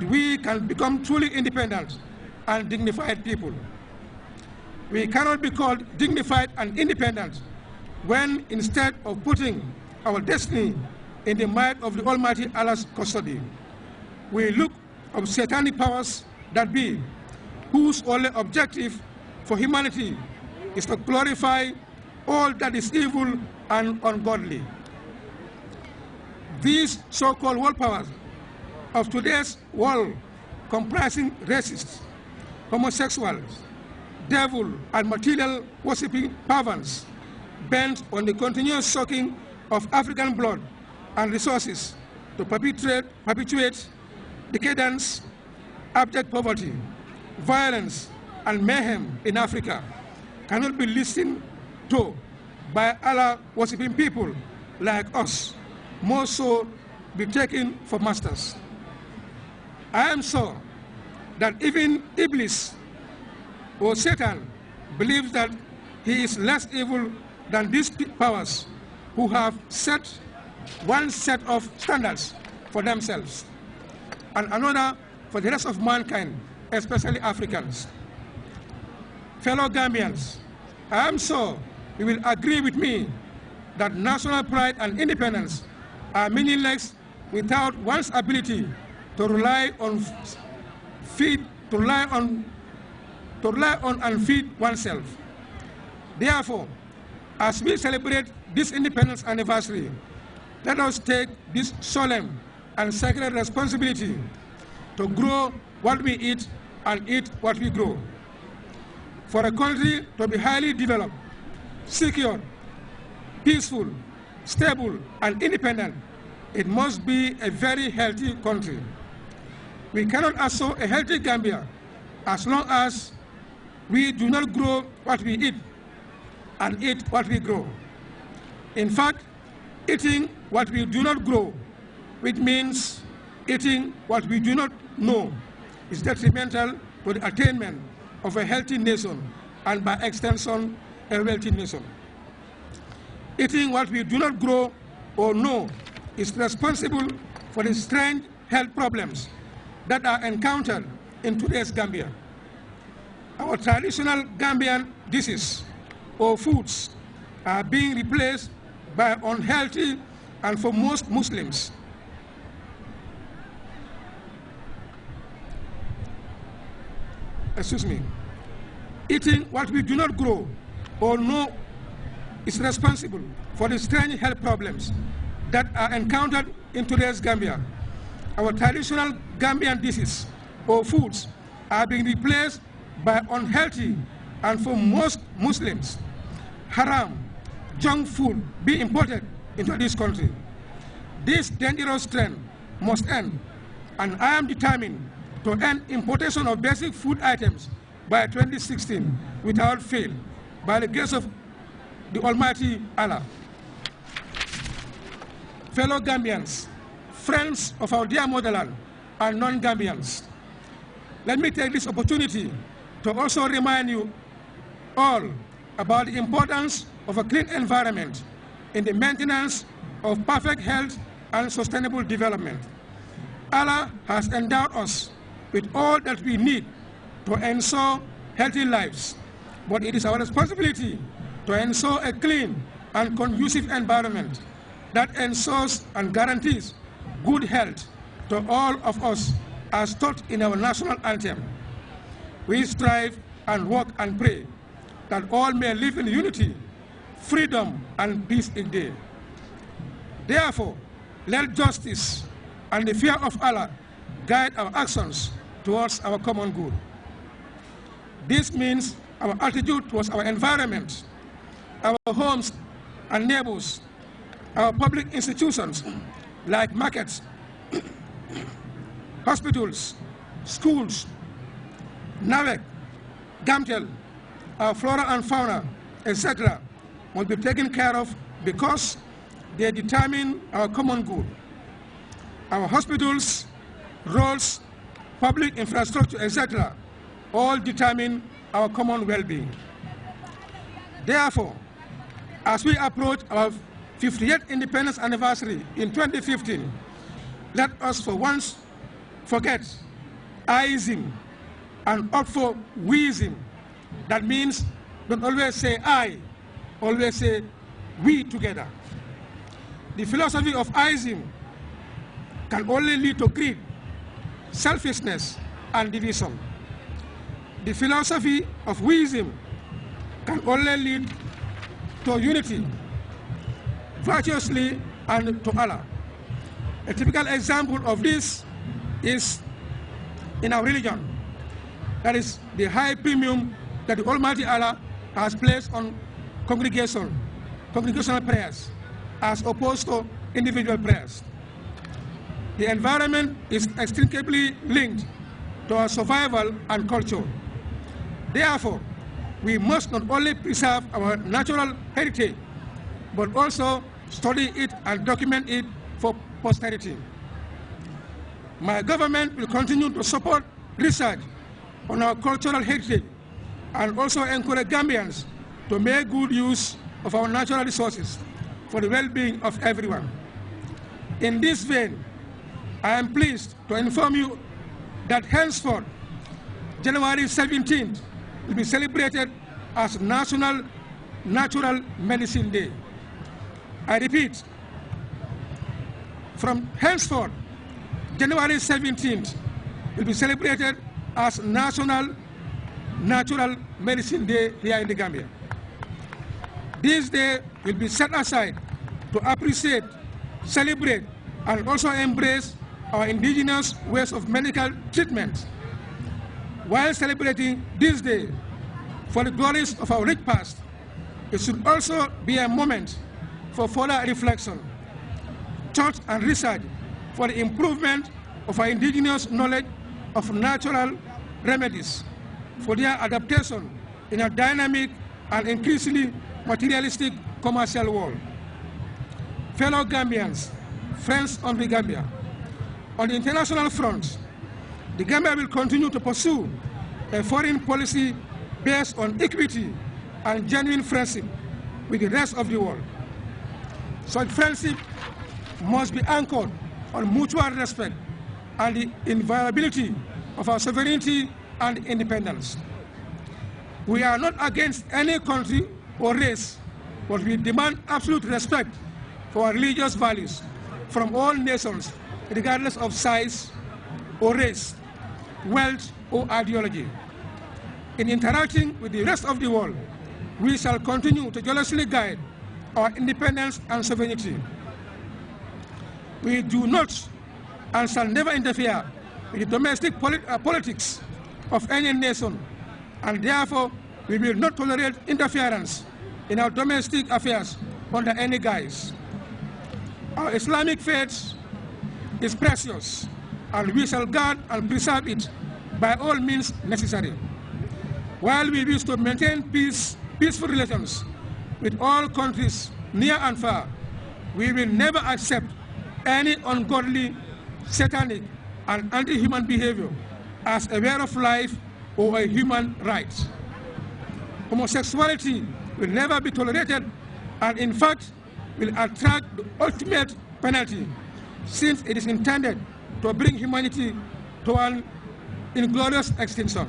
that we can become truly independent and dignified people. We cannot be called dignified and independent when, instead of putting our destiny in the might of the Almighty Allah's custody, we look of satanic powers that be, whose only objective for humanity is to glorify all that is evil and ungodly. These so-called world powers of today's world, comprising racists, homosexuals, devil and material worshipping perverts, bent on the continuous sucking of African blood and resources to perpetuate decadence, abject poverty, violence, and mayhem in Africa, cannot be listened to by Allah-worshipping people like us, more so be taken for masters. I am sure that even Iblis or Satan believes that he is less evil than these powers who have set one set of standards for themselves and another for the rest of mankind, especially Africans. Fellow Gambians, I am sure you will agree with me that national pride and independence are meaningless without one's ability to rely on and feed oneself. Therefore, as we celebrate this independence anniversary, let us take this solemn and sacred responsibility to grow what we eat and eat what we grow. For a country to be highly developed, secure, peaceful, stable, and independent, it must be a very healthy country. We cannot assure a healthy Gambia as long as we do not grow what we eat and eat what we grow. In fact, eating what we do not grow, which means eating what we do not know, is detrimental to the attainment of a healthy nation and, by extension, a wealthy nation. Eating what we do not grow or know is responsible for the strange health problems that are encountered in today's Gambia. Our traditional Gambian dishes or foods are being replaced by unhealthy and, for most Muslims, eating what we do not grow or know is responsible for the strange health problems that are encountered in today's Gambia. Our traditional Gambian dishes or foods are being replaced by unhealthy and, for most Muslims, haram, junk food being imported into this country. This dangerous trend must end, and I am determined to end importation of basic food items by 2016 without fail, by the grace of the Almighty Allah. Fellow Gambians, friends of our dear motherland, and non-Gambians, let me take this opportunity to also remind you all about the importance of a clean environment in the maintenance of perfect health and sustainable development. Allah has endowed us with all that we need to ensure healthy lives, but it is our responsibility to ensure a clean and conducive environment that ensures and guarantees good health to all of us, as taught in our national anthem. We strive and work and pray that all may live in unity, freedom, and peace indeed. Therefore, let justice and the fear of Allah guide our actions towards our common good. This means our attitude towards our environment, our homes and neighbors, our public institutions like markets, hospitals, schools, NAVEC, GAMTEL, our flora and fauna, etc., must be taken care of because they determine our common good. Our hospitals, roads, public infrastructure, etc., all determine our common well-being. Therefore, as we approach our 58th independence anniversary in 2015, let us for once forget Iism and opt for weism. That means don't always say I, always say we together. The philosophy of Iism can only lead to greed, selfishness, and division. The philosophy of weism can only lead to unity, virtuously, and to Allah. A typical example of this is in our religion. That is the high premium that the Almighty Allah has placed on congregational prayers as opposed to individual prayers. The environment is inextricably linked to our survival and culture. Therefore, we must not only preserve our natural heritage, but also study it and document it for posterity. My government will continue to support research on our cultural heritage and also encourage Gambians to make good use of our natural resources for the well-being of everyone. In this vein, I am pleased to inform you that henceforth, January 17th will be celebrated as National Natural Medicine Day. I repeat, from henceforth, January 17th will be celebrated as National Natural Medicine Day here in the Gambia. This day will be set aside to appreciate, celebrate, and also embrace our indigenous ways of medical treatment. While celebrating this day for the glories of our rich past, it should also be a moment for further reflection, thought, and research for the improvement of our indigenous knowledge of natural remedies for their adaptation in a dynamic and increasingly materialistic commercial world. Fellow Gambians, friends of the Gambia, on the international front, the Gambia will continue to pursue a foreign policy based on equity and genuine friendship with the rest of the world. Such friendship must be anchored on mutual respect and the inviolability of our sovereignty and independence. We are not against any country or race, but we demand absolute respect for our religious values from all nations, regardless of size or race, wealth or ideology. In interacting with the rest of the world, we shall continue to jealously guide our independence and sovereignty. We do not and shall never interfere with the domestic politics of any nation, and therefore we will not tolerate interference in our domestic affairs under any guise. Our Islamic faith is precious, and we shall guard and preserve it by all means necessary. While we wish to maintain peaceful relations with all countries near and far, we will never accept any ungodly, satanic, and anti-human behavior as a way of life or a human right. Homosexuality will never be tolerated, and in fact will attract the ultimate penalty, since it is intended to bring humanity to an inglorious extinction.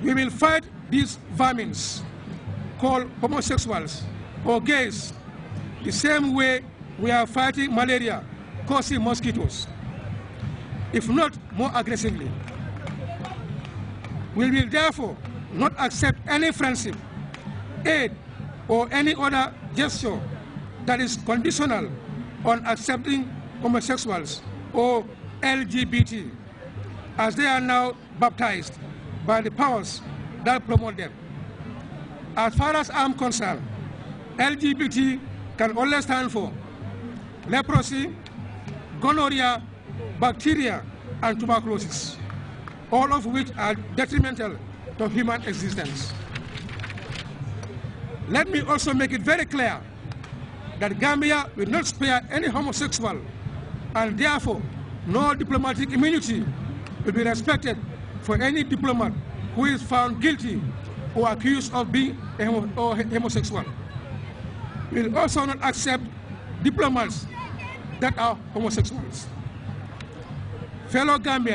We will fight these vermins called homosexuals or gays the same way we are fighting malaria causing mosquitoes, if not more aggressively. We will therefore not accept any friendship, aid, or any other gesture that is conditional on accepting homosexuals or LGBT, as they are now baptized by the powers that promote them. As far as I'm concerned, LGBT can only stand for leprosy, gonorrhea, bacteria, and tuberculosis, all of which are detrimental to human existence. Let me also make it very clear that Gambia will not spare any homosexual, and therefore no diplomatic immunity will be respected for any diplomat who is found guilty or accused of being a homosexual. We will also not accept diplomats that are homosexuals. Fellow Gambians,